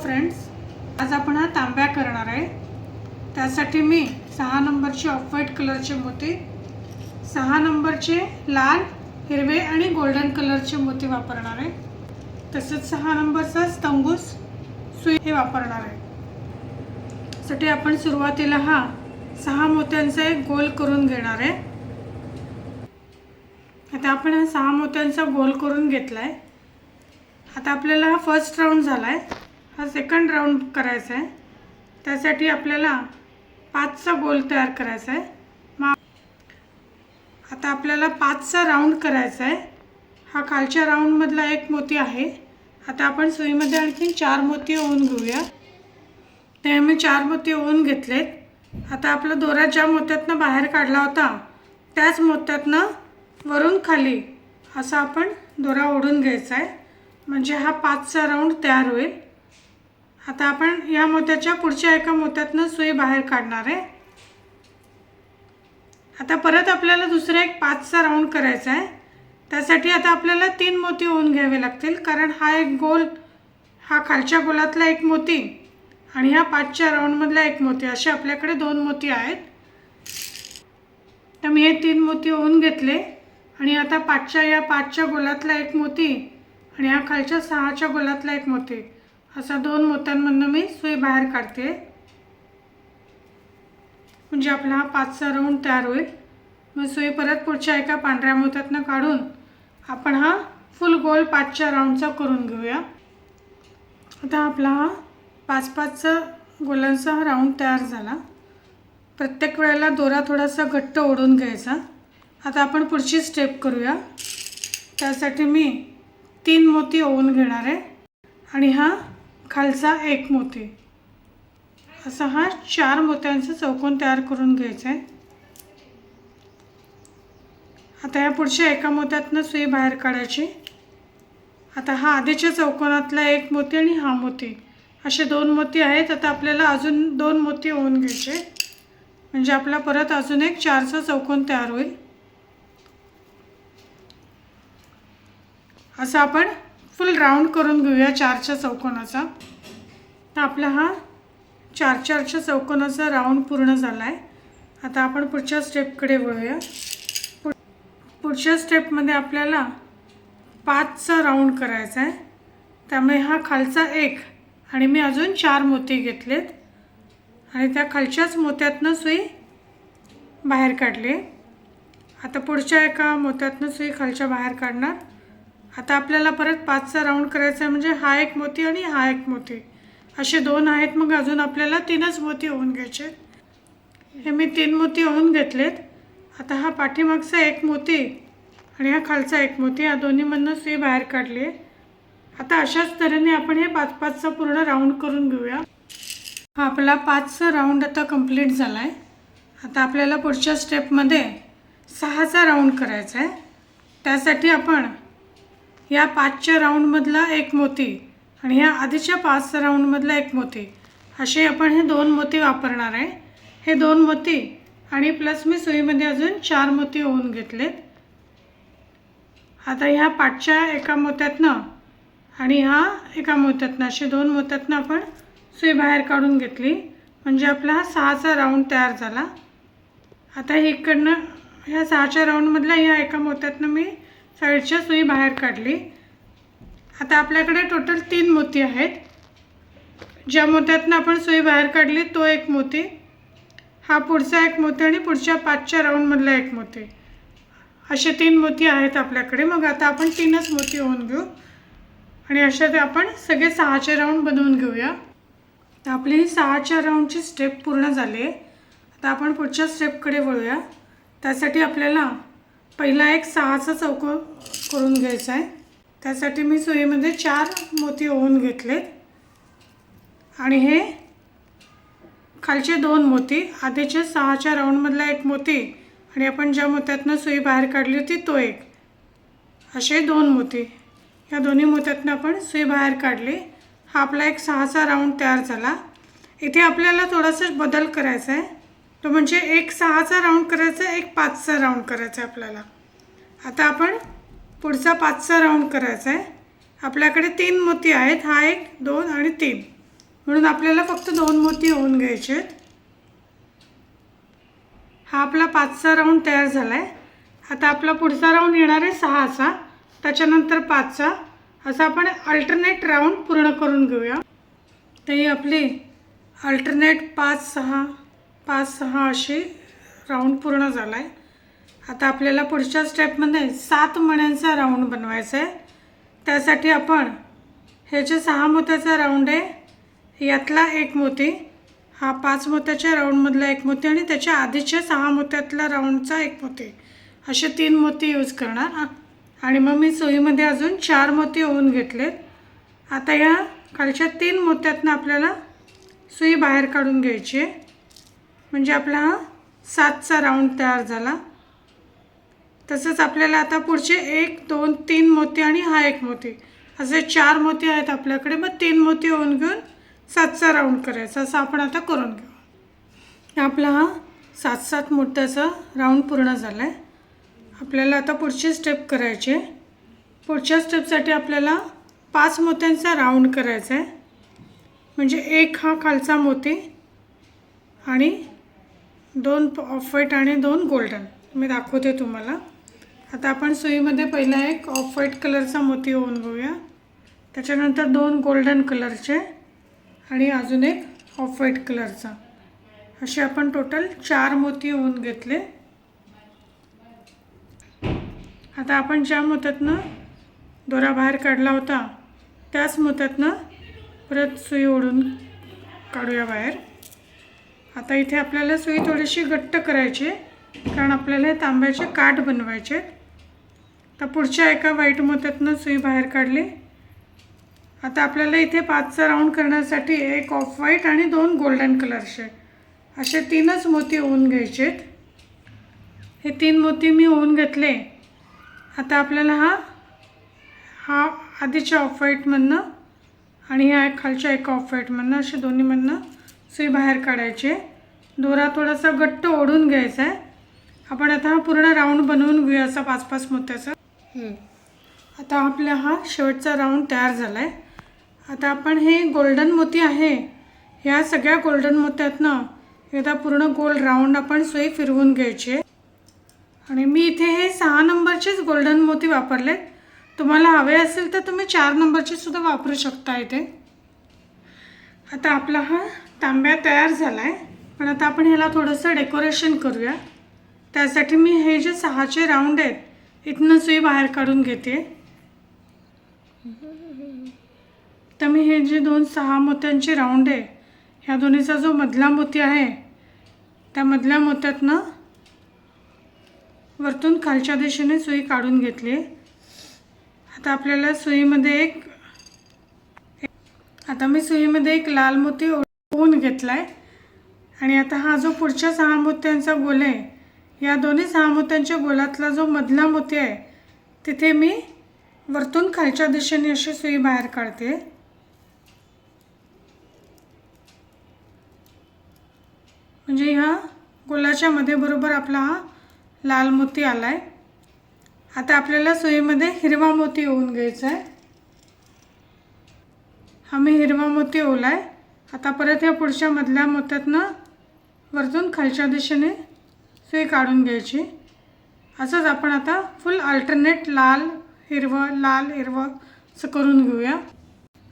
Friends, आज आपण हा तांब्या करणार आहे। त्यासाठी मी 6 नंबरचे ऑफ व्हाईट कलरचे मोती, 6 नंबरचे लाल, हिरवे आणि गोल्डन कलरचे मोती वापरणार आहे। तसेच 6 नंबरचा तंबूस सुई हे वापरणार आहे। त्यासाठी आपण सुरुवातीला हा 6 मोत्यांचा एक गोल करून घेणार आहे। आता आपण हा 6 मोत्यांचा गोल करून घेतलाय। आता आपल्याला हा फर्स्ट राउंड झालाय, हा सेकंड राउंड करायचा आहे। त्यासाठी आपल्याला 5चा गोल तयार करायचा आहे। आता आपल्याला 5चा राउंड करायचा आहे। हा खालच्या राउंड मधला एक मोती आहे। आता आपण सुईमध्ये आणखी 4 मोती ओवून घेऊया। ते मी 4 मोती ओवून घेतलेत। आता आपला दोरा ज्या मोत्यातनं बाहेर काढला होता त्याच मोत्यातनं वरून खाली असा आपण दोरा ओढून घ्यायचा आहे, म्हणजे हा 5चा राउंड तयार होईल। आता आपण या मोत्याच्या पुढच्या एका मोत्यातनं सुई बाहेर काढणार आहे। आता परत आपल्याला दुसरा एक 5चा राउंड करायचा आहे। त्यासाठी आता आपल्याला 3 मोती ओवून घ्यावे लागतील, कारण हा एक गोल, हा खालच्या गोलातला एक मोती आणि हा 5च्या राउंड मधला एक मोती, असे आपल्याकडे 2 मोती आहेत। तर मी हे 3 मोती ओवून घेतले आणि आता 5च्या गोलातला एक मोती आणि हा खालच्या 6च्या गोलातला एक मोती, असा 2 मोत्यांमधून मी सुई बाहेर काढते, म्हणजे आपला हा 5चा राउंड तयार होईल। मग सुई परत पुढच्या एका पांढऱ्या मोत्यातनं काढून आपण हा फुल गोल 5च्या राउंडचा करून घेऊया। आता आपला हा 5-5चा गोलांचा राउंड तयार झाला। प्रत्येक वेळेला दोरा थोडासा घट्ट ओढून घ्यायचा। आता आपण पुढची स्टेप करूया। त्यासाठी मी 3 मोती ओवून घेणार आहे आणि हा खालचा एक मोती, असा हा 4 मोत्यांचा चौकोन तयार करून घ्यायचा आहे। आता या पुढच्या एका मोत्यातनं सुई बाहेर काढायची। आता हा आधीच्या चौकोनातला एक मोती आणि हा मोती, असे 2 मोती आहेत। आता आपल्याला अजून 2 मोती ओवून घ्यायचे, म्हणजे आपला परत अजून एक 4चा चौकोन तयार होईल। असं आपण फुल राउंड करून घेऊया 4च्या चौकोनाचा। तर आपला हा 4-4च्या चौकोनाचा राउंड पूर्ण झाला आहे। आता आपण पुढच्या स्टेपकडे वळूया। पुढच्या स्टेपमध्ये आपल्याला 5चा राउंड करायचा आहे। त्यामुळे हा खालचा एक आणि मी अजून 4 मोती घेतलेत आणि त्या खालच्याच मोत्यातनं सुई बाहेर काढली। आता पुढच्या एका मोत्यातनं सुई खालच्या बाहेर काढणार। आता आपल्याला परत 5चा राउंड करायचा आहे, म्हणजे हा एक मोती आणि हा एक मोती, असे 2 आहेत। मग अजून आपल्याला 3च मोती ओवून घ्यायचे। हे मी 3 मोती ओवून घेतलेत। आता हा पाठीमागचा एक मोती आणि हा खालचा एक मोती, या दोन्हीमधनं सुई बाहेर काढली आहे। आता अशाच तऱ्हेने आपण हे 5-5चा पूर्ण राउंड करून घेऊया। हा आपला 5चा राउंड आता कंप्लीट झाला आहे। आता आपल्याला पुढच्या स्टेपमध्ये 6चा राउंड करायचा आहे। त्यासाठी आपण या 5च्या राउंडमधला एक मोती आणि ह्या आधीच्या 5च्या राउंडमधला एक मोती, असे आपण हे 2 मोती वापरणार आहे। हे 2 मोती आणि प्लस मी सुईमध्ये अजून 4 मोती ओवून घेतलेत। आता ह्या 5च्या एका मोत्यातनं आणि हा एका मोत्यातनं, असे 2 मोत्यातनं आपण सुई बाहेर काढून घेतली, म्हणजे आपला हा 6चा राउंड तयार झाला। आता इकडनं ह्या 6च्या राउंडमधल्या ह्या एका मोत्यातनं मी साईडच्या सुई बाहेर काढली। आता आपल्याकडे टोटल 3 मोती आहेत। ज्या मोत्यातनं आपण सुई बाहेर काढली तो एक मोती, हा पुढचा एक मोती आणि पुढच्या 5च्या राउंडमधला एक मोती, असे 3 मोती आहेत आपल्याकडे। मग आता आपण 3च मोती ओवून घेऊ आणि अशा ते आपण सगळे 6चे राउंड बनवून घेऊया। तर आपली ही 6च्या राउंडची स्टेप पूर्ण झाली आहे। आता आपण पुढच्या स्टेपकडे वळूया। त्यासाठी आपल्याला पहिला एक 6चा चौकोन करून घ्यायचा आहे। त्यासाठी मी सुईमध्ये 4 मोती ओवून घेतलेत आणि हे खालचे 2 मोती, आधीच्या 6च्या राउंडमधला एक मोती आणि आपण ज्या मोत्यातनं सुई बाहेर काढली होती तो एक, असे 2 मोती, या दोन्ही मोत्यातनं आपण सुई बाहेर काढली। हा आपला एक 6चा राउंड तयार झाला। इथे आपल्याला थोडासा बदल करायचा आहे, तो म्हणजे एक 6चा राउंड करायचा आहे, एक 5चा राउंड करायचा आहे आपल्याला। आता आपण पुढचा 5चा राउंड करायचा आहे। आपल्याकडे 3 मोती आहेत, हा 1, 2 आणि 3, म्हणून आपल्याला फक्त 2 मोती होऊन घ्यायचे आहेत. हा आपला 5चा राऊंड तयार झाला आहे. आता आपला पुढचा राऊंड येणार आहे 6चा, त्याच्यानंतर 5चा, असं आपण अल्टरनेट राऊंड पूर्ण करून घेऊया. तर ही आपली अल्टरनेट 5-6 5-6 अशी राऊंड पूर्ण झाला आहे. आता आपल्याला पुढच्या स्टेपमध्ये 7 मण्यांचा राऊंड बनवायचा आहे. त्यासाठी आपण हे जे 6 मोत्याचा राऊंड आहे यातला एक मोती, हा 5 मोत्याच्या राऊंडमधला एक मोती आणि त्याच्या आधीच्या 6 मोत्यातला राऊंडचा एक मोती, असे 3 मोती यूज करणार. आणि मग मी सुईमध्ये अजून 4 मोती होऊन घेतलेत. आता या खालच्या 3 मोत्यातनं आपल्याला सुई बाहेर काढून घ्यायची आहे, म्हणजे आपला हा 7चा राऊंड तयार झाला. तसंच आपल्याला आता पुढचे 1, 2, 3 मोती आणि हा एक मोती, असे 4 मोती आहेत आपल्याकडे. मग 3 मोती होऊन घेऊन 7चा राऊंड करायचा, असं आपण आता करून घेऊ. आपला हा 7-7 मोत्याचा राऊंड पूर्ण झाला आहे. आपल्याला आता पुढची स्टेप करायची आहे. पुढच्या स्टेपसाठी आपल्याला 5 मोत्यांचा राऊंड करायचा आहे, म्हणजे एक हा खालचा मोती आणि 2 ऑफ व्हाईट आणि 2 गोल्डन. मी दाखवते तुम्हाला. आता आपण सुईमध्ये पहिला एक ऑफ व्हाईट कलरचा मोती होऊन घेऊया, त्याच्यानंतर 2 गोल्डन कलरचे आणि अजून एक ऑफ व्हाईट कलरचा, असे आपण टोटल 4 मोती होऊन घेतले. आता आपण ज्या मोत्यातनं दोरा बाहेर काढला होता त्याच मोत्यातनं परत सुई ओढून काढूया बाहेर. आता इथे आपल्याला सुई थोडीशी घट्ट करायची आहे, कारण आपल्याला हे तांब्याचे काठ बनवायचे. तर पुढच्या एका व्हाईट मोत्यातनं सुई बाहेर काढली. आता आपल्याला इथे 5चा राऊंड करण्यासाठी एक ऑफ व्हाईट आणि 2 गोल्डन कलरचे, असे 3च मोती होऊन घ्यायचे. हे 3 मोती मी होऊन घेतले. आता आपल्याला हा आधीच्या ऑफ व्हाईटमधनं आणि ह्या खालच्या एका ऑफ व्हाईटमधनं, असे दोन्हीमधनं सुई बाहेर काढायची. दोरा थोडासा घट्ट ओढून घ्यायचा आहे. आपण आता हा पूर्ण राऊंड बनवून घेऊया असा 5-5 मोत्याचा. आता आपला हा शेवटचा राऊंड तयार झाला आहे. आता आपण हे गोल्डन मोती आहे, ह्या सगळ्या गोल्डन मोत्यातनं एकदा पूर्ण गोल राऊंड आपण सुई फिरवून घ्यायची. आणि मी इथे हे 6 नंबरचेच गोल्डन मोती वापरलेत. तुम्हाला हवे असेल तर तुम्ही 4 नंबरचे सुद्धा वापरू शकता इथे. आता आपला हा तांब्या तयार झाला आहे, पण आता आपण ह्याला थोडंसं डेकोरेशन करूया. त्यासाठी मी हे जे 6चे राऊंड आहेत इथनं सुई बाहेर काढून घेते. तर मी हे जे 6 मोत्यांचे राऊंड आहे, ह्या दोन्हीचा जो मधला मोती आहे त्या मधल्या मोत्यातनं वरतून खालच्या दिशेने सुई काढून घेतली. आता आपल्याला सुईमध्ये मी सुईमध्ये एक लाल मोती ओढून घेतला आहे. आणि आता हा जो पुढच्या 6 मोत्यांचा गोल आहे, या दोन्ही 6 मोत्यांच्या गोलातला जो मधला मोती आहे तिथे मी वरतून खालच्या दिशेने अशी सुई बाहेर काढते. म्हणजे ह्या गोलाच्या मध्ये बरोबर आपला हा लाल मोती आला आहे. आता आपल्याला सुईमध्ये हिरवा मोती ओवून घ्यायचा आहे. हा मी हिरवा ओवला आहे. आता परत या पुढच्या मधल्या मोत्यातनं वरतून खालच्या दिशेने सुई काढून घ्यायची. असंच आपण आता फुल अल्टरनेट लाल हिरवं असं करून घेऊया.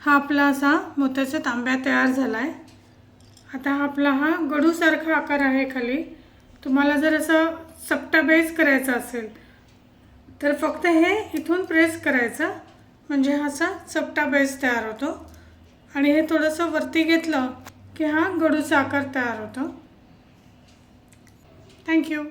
हा आपला असा मोत्याचा तांब्या तयार झाला आहे. आता आपला हा गडूसारखा आकार आहे खाली. तुम्हाला जर असं चपटा बेस करायचा असेल तर फक्त हे इथून प्रेस करायचं, म्हणजे हा असा चपटा बेस तयार होतो. आणि हे थोडंसं वरती घेतलं की हा गडूचा आकार तयार होतो. थँक्यू.